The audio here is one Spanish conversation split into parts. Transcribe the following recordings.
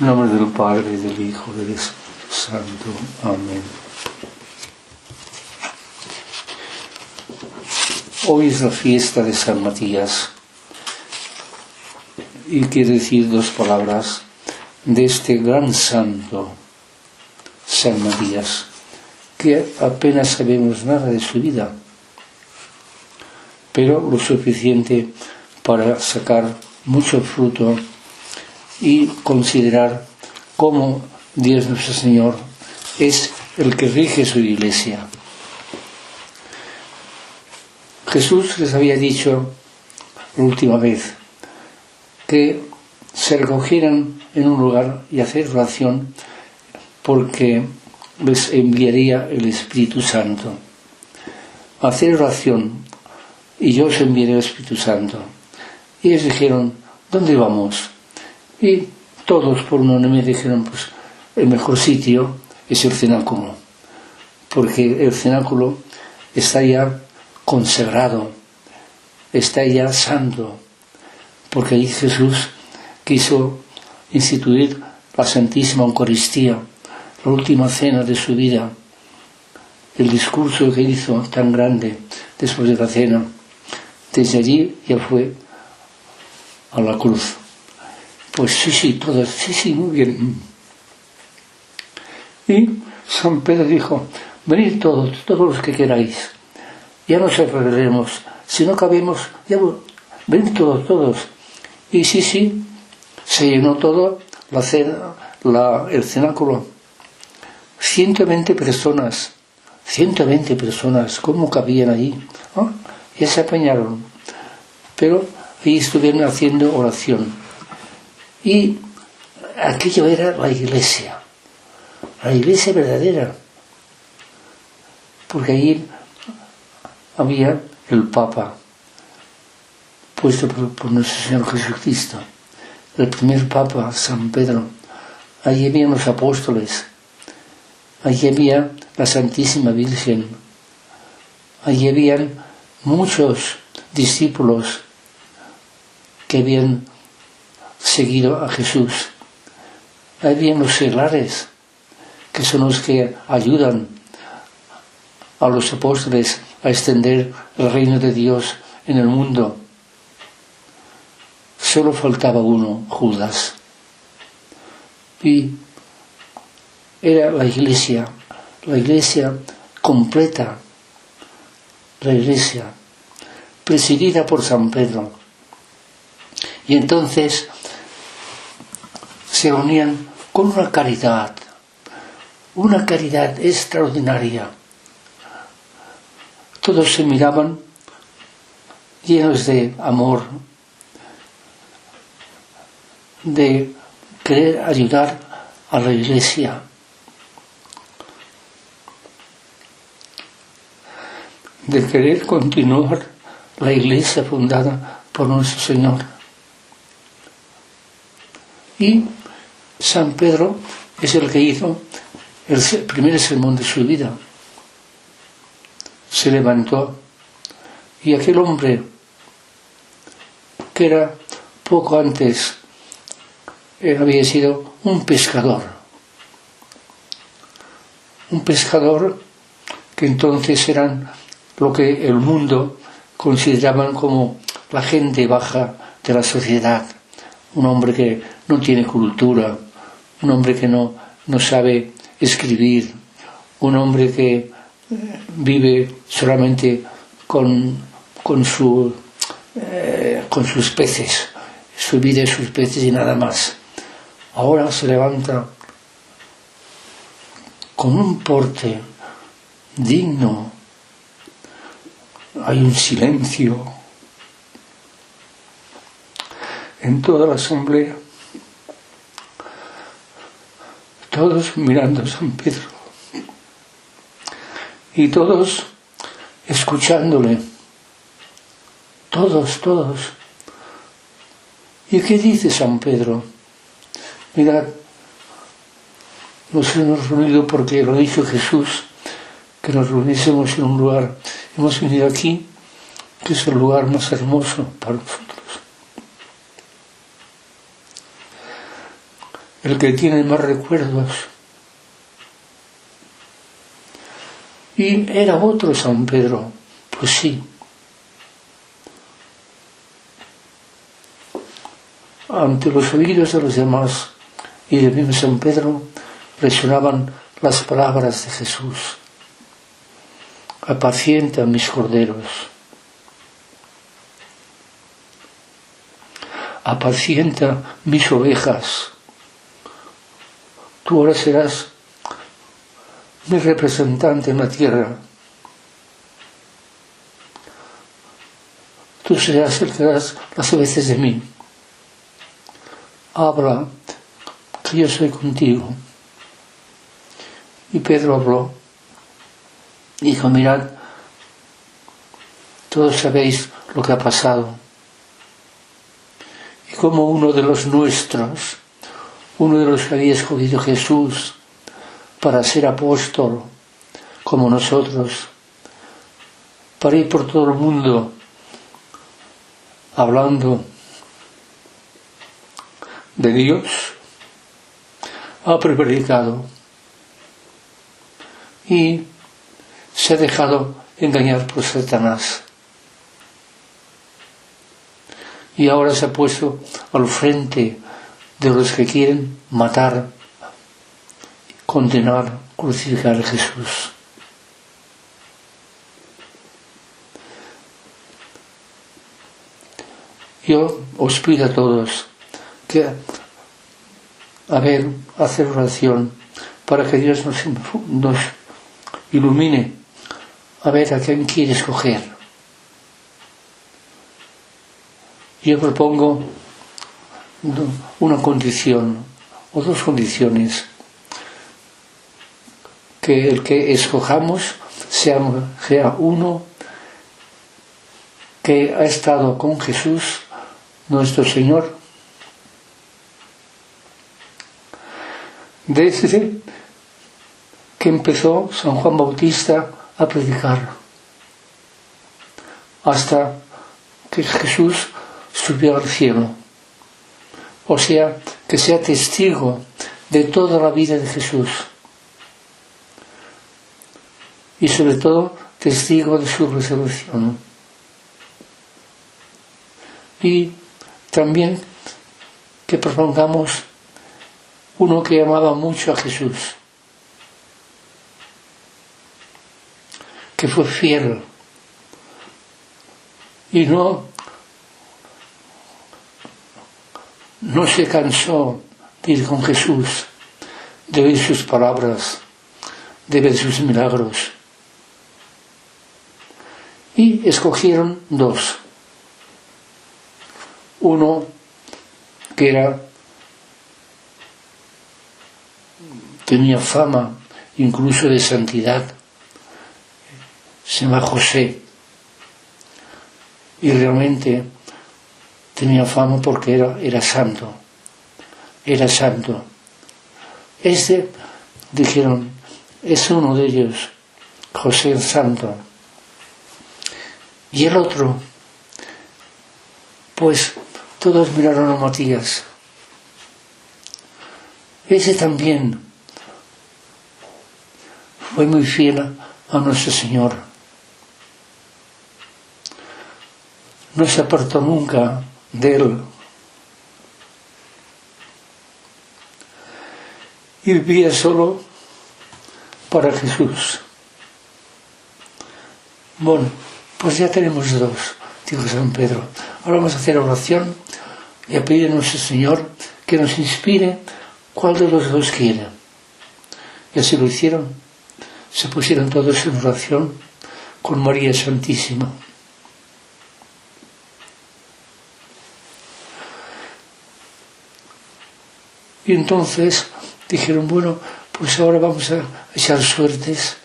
En nombre del Padre, del Hijo, del Espíritu Santo. Amén. Hoy es la fiesta de San Matías y quiero decir dos palabras de este gran santo, San Matías, que apenas sabemos nada de su vida, pero lo suficiente para sacar mucho fruto y considerar cómo Dios nuestro Señor es el que rige su iglesia. Jesús les había dicho la última vez que se recogieran en un lugar y hacer oración porque les enviaría el Espíritu Santo. Hacer oración y yo os enviaré el Espíritu Santo. Y ellos dijeron, ¿dónde vamos? Y todos por unanimidad dijeron, pues el mejor sitio es el cenáculo, porque el cenáculo está ya consagrado, está ya santo, porque ahí Jesús quiso instituir la Santísima Eucaristía, la última cena de su vida, el discurso que hizo tan grande después de la cena. Desde allí ya fue a la cruz. Pues sí, todos, sí, muy bien. Y San Pedro dijo, venid todos los que queráis, ya nos arreglaremos, si no cabemos, ya venid todos. Y sí, se llenó todo la cena, el cenáculo. 120 personas, ¿cómo cabían allí? ¿No? Ya se apañaron, pero ahí estuvieron haciendo oración. Y aquello era la iglesia verdadera, porque allí había el Papa, puesto por nuestro Señor Jesucristo, el primer Papa, San Pedro. Allí habían los apóstoles, allí había la Santísima Virgen, allí habían muchos discípulos que habían seguido a Jesús. Ahí habían los seglares, que son los que ayudan a los apóstoles a extender el reino de Dios en el mundo. Solo faltaba uno, Judas. Y era la iglesia completa, la iglesia presidida por San Pedro. Y entonces se unían con una caridad extraordinaria. Todos se miraban llenos de amor, de querer ayudar a la iglesia, de querer continuar la iglesia fundada por nuestro Señor. Y San Pedro es el que hizo el primer sermón de su vida. Se levantó y aquel hombre que era poco antes había sido un pescador que entonces eran lo que el mundo consideraban como la gente baja de la sociedad, un hombre que no tiene cultura, un hombre que no sabe escribir, un hombre que vive solamente con sus peces, su vida y sus peces y nada más. Ahora se levanta con un porte digno, hay un silencio en toda la asamblea, todos mirando a San Pedro y todos escuchándole, todos. ¿Y qué dice San Pedro? Mirad, nos hemos reunido porque lo dijo Jesús, que nos reuniésemos en un lugar. Hemos venido aquí, que es el lugar más hermoso para nosotros. el que tiene más recuerdos. Y era otro San Pedro, pues sí. Ante los oídos de los demás y del mismo San Pedro resonaban las palabras de Jesús: apacienta mis corderos, apacienta mis ovejas. Tú ahora serás mi representante en la tierra. Tú serás el que darás las veces de mí. Habla, que yo soy contigo. Y Pedro habló. Dijo: mirad, todos sabéis lo que ha pasado. Y como uno de los nuestros, uno de los que había escogido Jesús para ser apóstol, como nosotros, para ir por todo el mundo hablando de Dios, ha prevaricado y se ha dejado engañar por Satanás. Y ahora se ha puesto al frente de los que quieren matar, condenar, crucificar a Jesús. Yo os pido a todos que hacer oración para que Dios nos ilumine a ver a quién quiere escoger. Yo propongo una condición o dos condiciones: que el que escojamos sea uno que ha estado con Jesús nuestro Señor desde que empezó San Juan Bautista a predicar hasta que Jesús subió al cielo. O sea, que sea testigo de toda la vida de Jesús y sobre todo testigo de su resurrección. Y también que propongamos uno que amaba mucho a Jesús, que fue fiel y no se cansó de ir con Jesús, de oír sus palabras, de ver sus milagros. Y escogieron dos. Uno que tenía fama incluso de santidad, se llama José, y realmente tenía fama porque era santo. Dijeron, es uno de ellos, José el Santo. Y el otro, pues todos miraron a Matías. Ese también fue muy fiel a nuestro Señor. No se apartó nunca de él. Y vivía solo para Jesús. Bueno, pues ya tenemos dos, dijo San Pedro. Ahora vamos a hacer oración y a pedir a nuestro Señor que nos inspire cuál de los dos quiere. Y así lo hicieron. Se pusieron todos en oración con María Santísima. Y entonces dijeron, bueno, pues ahora vamos a echar suertes.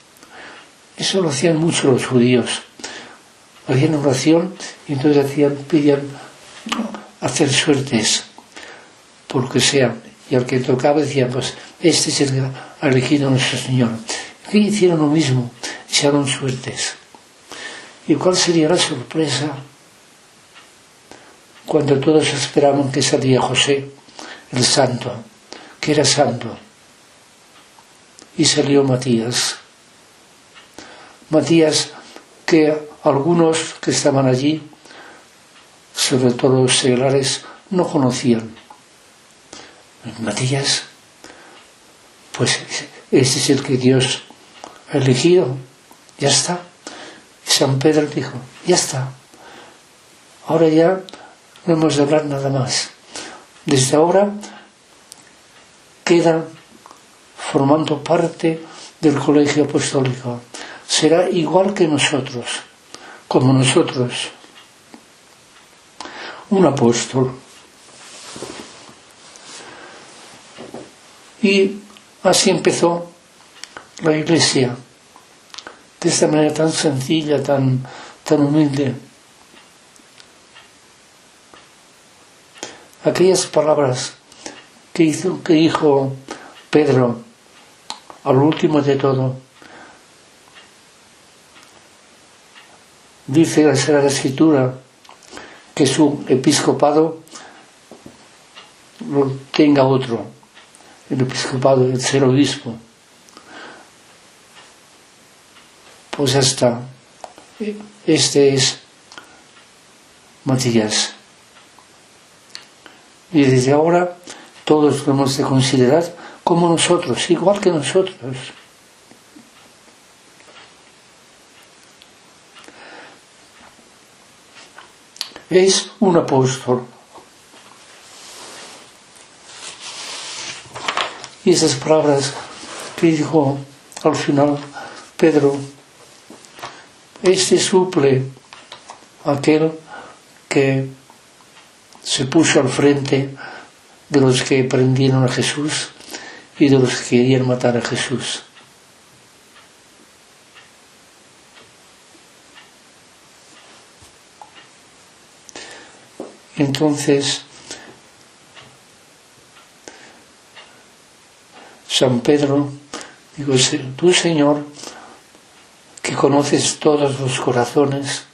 Eso lo hacían mucho los judíos. Hacían oración y entonces pedían hacer suertes, por lo que sea. Y al que tocaba decían, pues este es el que ha elegido nuestro Señor. Y hicieron lo mismo, echaron suertes. ¿Y cuál sería la sorpresa? Cuando todos esperaban que salía José, el santo, que era santo. Y salió Matías. Matías, que algunos que estaban allí, sobre todo los seglares, no conocían. Matías, pues ese es el que Dios ha elegido, ya está. Y San Pedro dijo, ya está, ahora ya no hemos de hablar nada más. Desde ahora queda formando parte del colegio apostólico. Será igual que nosotros, como nosotros. Un apóstol. Y así empezó la Iglesia, de esta manera tan sencilla, tan humilde. Aquellas palabras que dijo Pedro al último de todo, dice la Sagrada Escritura que su episcopado lo tenga otro, el episcopado, el ser obispo. Pues ya está. Este es Matías. Y desde ahora todos lo hemos de considerar como nosotros, igual que nosotros. Es un apóstol. Y esas palabras que dijo al final Pedro, este suple aquel que se puso al frente de los que prendieron a Jesús y de los que querían matar a Jesús. Entonces, San Pedro, digo, tú, Señor, que conoces todos los corazones,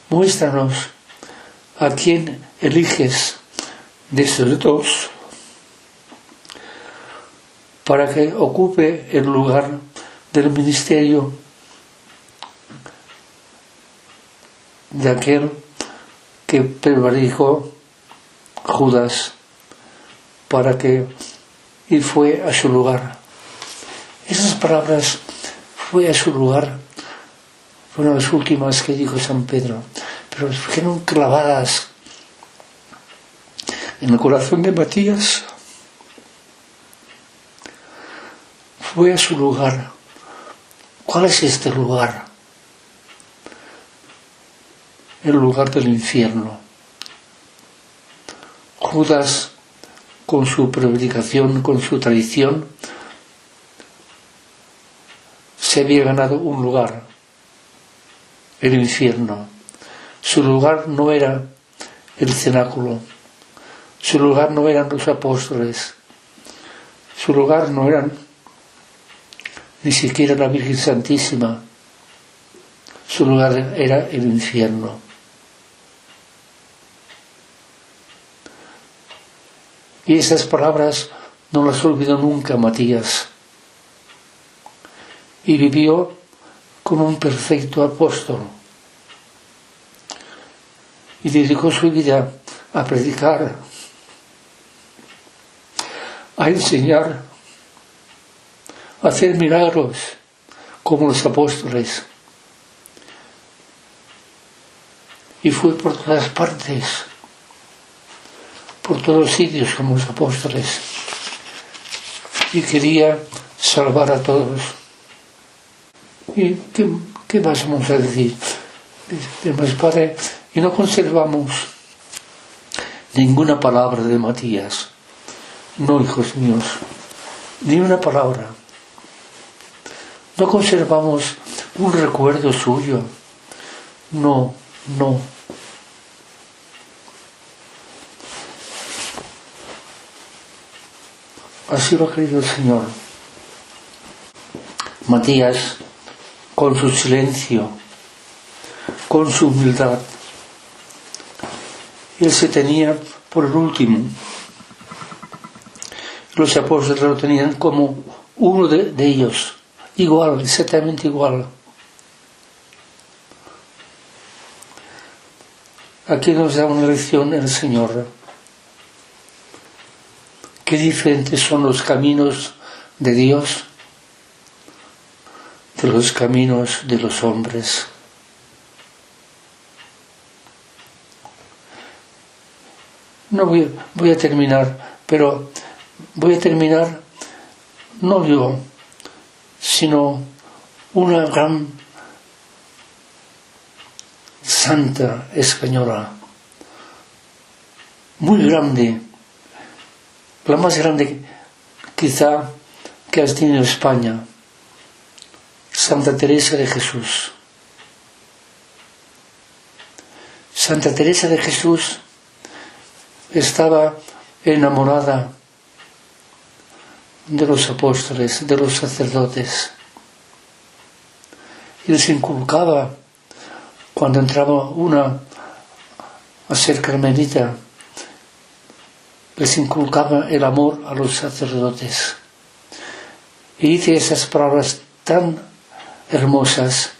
muéstranos a quién eliges de estos dos para que ocupe el lugar del ministerio de aquel que prevaricó Judas, para que y fue a su lugar. Esas palabras, fue a su lugar, fueron las últimas que dijo San Pedro, pero fueron clavadas en el corazón de Matías. Fue a su lugar. ¿Cuál es este lugar? El lugar del infierno. Judas, con su predicación, con su traición, se había ganado un lugar, el infierno. Su lugar no era el cenáculo, su lugar no eran los apóstoles, su lugar no eran ni siquiera la Virgen Santísima, su lugar era el infierno. Y esas palabras no las olvidó nunca Matías. Y vivió como un perfecto apóstol. Y dedicó su vida a predicar, a enseñar, a hacer milagros como los apóstoles. Y fue por todas partes, por todos sitios como los apóstoles, y quería salvar a todos. ¿Y qué más vamos a decir? Decimos, Padre, y no conservamos ninguna palabra de Matías. No, hijos míos, ni una palabra. No conservamos un recuerdo suyo. No. Así lo ha querido el Señor. Matías, con su silencio, con su humildad, él se tenía por el último. Los apóstoles lo tenían como uno de ellos, igual, exactamente igual. Aquí nos da una lección el Señor. Qué diferentes son los caminos de Dios de los caminos de los hombres. No voy a terminar, pero voy a terminar no yo, sino una gran santa española, muy grande, la más grande quizá que has tenido España, Santa Teresa de Jesús. Santa Teresa de Jesús estaba enamorada de los apóstoles, de los sacerdotes, y les inculcaba, cuando entraba una a ser carmelita, les inculcaba el amor a los sacerdotes. Y dice esas palabras tan hermosas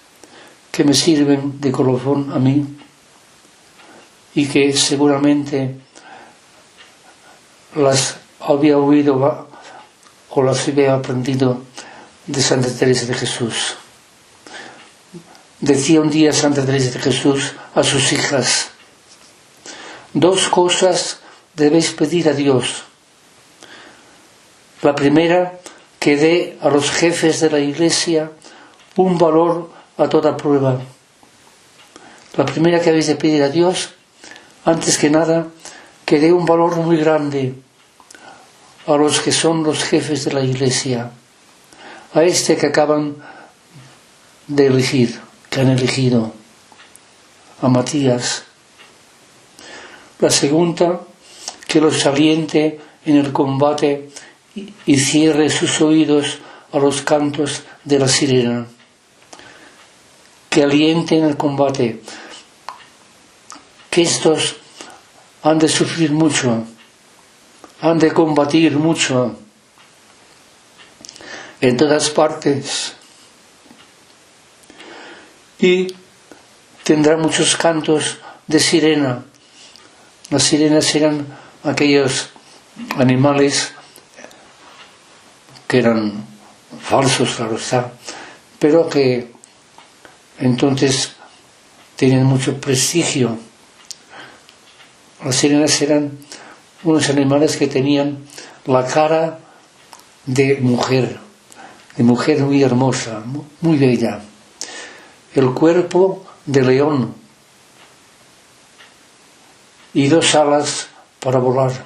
que me sirven de colofón a mí y que seguramente las había oído o las había aprendido de Santa Teresa de Jesús. Decía un día Santa Teresa de Jesús a sus hijas: 2 cosas debéis pedir a Dios. La primera, que dé a los jefes de la Iglesia un valor a toda prueba. La primera que habéis de pedir a Dios, antes que nada, que dé un valor muy grande a los que son los jefes de la Iglesia, a este que acaban de elegir, que han elegido, a Matías. La segunda, que los aliente en el combate y cierre sus oídos a los cantos de la sirena. Que aliente en el combate, que estos han de sufrir mucho, han de combatir mucho en todas partes, y tendrán muchos cantos de sirena. Las sirenas eran aquellos animales que eran falsos, claro está, pero que entonces tenían mucho prestigio. Las sirenas eran unos animales que tenían la cara de mujer muy hermosa, muy bella, el cuerpo de león y 2 alas para volar,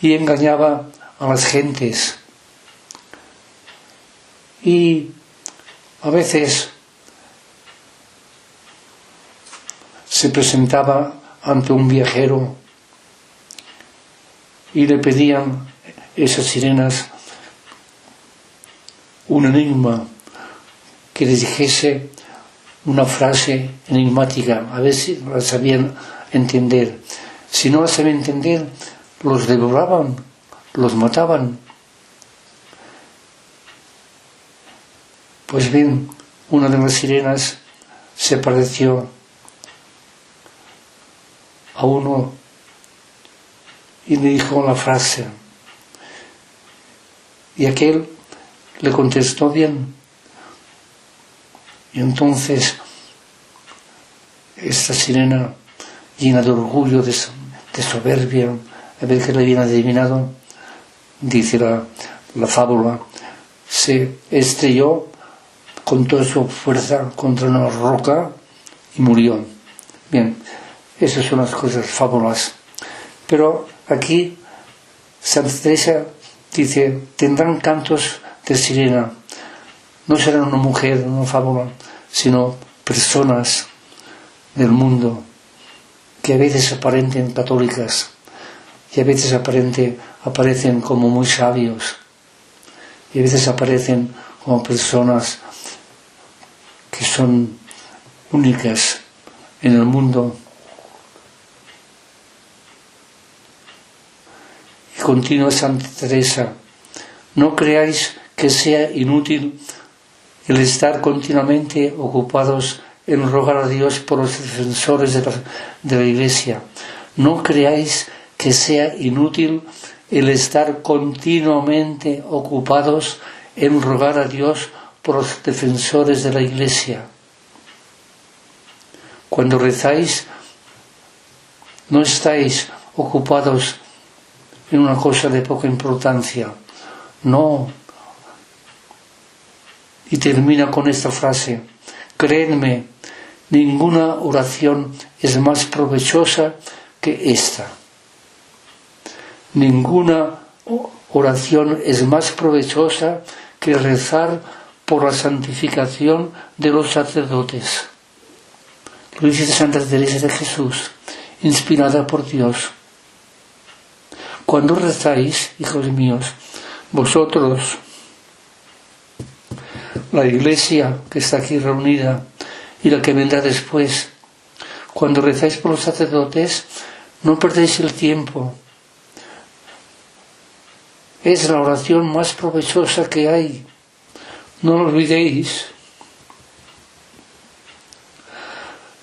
y engañaba a las gentes. Y a veces se presentaba ante un viajero y le pedían esas sirenas un enigma, que les dijese una frase enigmática, a ver si la sabían entender. Si no la sabían entender, los devoraban, los mataban. Pues bien, una de las sirenas se pareció a uno y le dijo la frase, y aquel le contestó bien. Y entonces esta sirena, llena de orgullo, de soberbia, a ver que le habían adivinado, dice la fábula, se estrelló con toda su fuerza contra una roca y murió. Bien, esas son las cosas, fábulas. Pero aquí Santa Teresa dice, tendrán cantos de sirena. No serán una mujer, una fábula, sino personas del mundo que a veces aparenten católicas y a veces aparecen como muy sabios y a veces aparecen como personas que son únicas en el mundo. Y continúa Santa Teresa, no creáis que sea inútil el estar continuamente ocupados en rogar a Dios por los defensores de la Iglesia. No creáis que sea inútil el estar continuamente ocupados en rogar a Dios por los defensores de la Iglesia. Cuando rezáis, no estáis ocupados en una cosa de poca importancia. No. Y termina con esta frase: créanme, ninguna oración es más provechosa que esta. Ninguna oración es más provechosa que rezar por la santificación de los sacerdotes. Lo dice Santa Teresa de Jesús, inspirada por Dios. Cuando rezáis, hijos míos, vosotros, la Iglesia que está aquí reunida y la que vendrá después, cuando rezáis por los sacerdotes, no perdéis el tiempo. Es la oración más provechosa que hay. No lo olvidéis.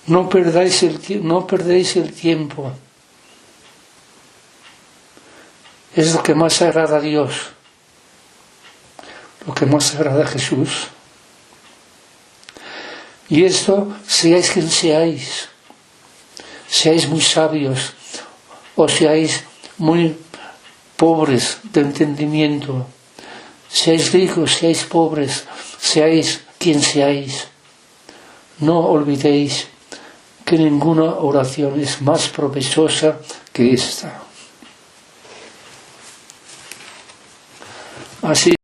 No perdéis el tiempo. Es lo que más agrada a Dios, lo que más agrada a Jesús. Y esto, seáis quien seáis muy sabios o seáis muy pobres de entendimiento, seáis ricos, seáis pobres, seáis quien seáis, no olvidéis que ninguna oración es más provechosa que esta. Así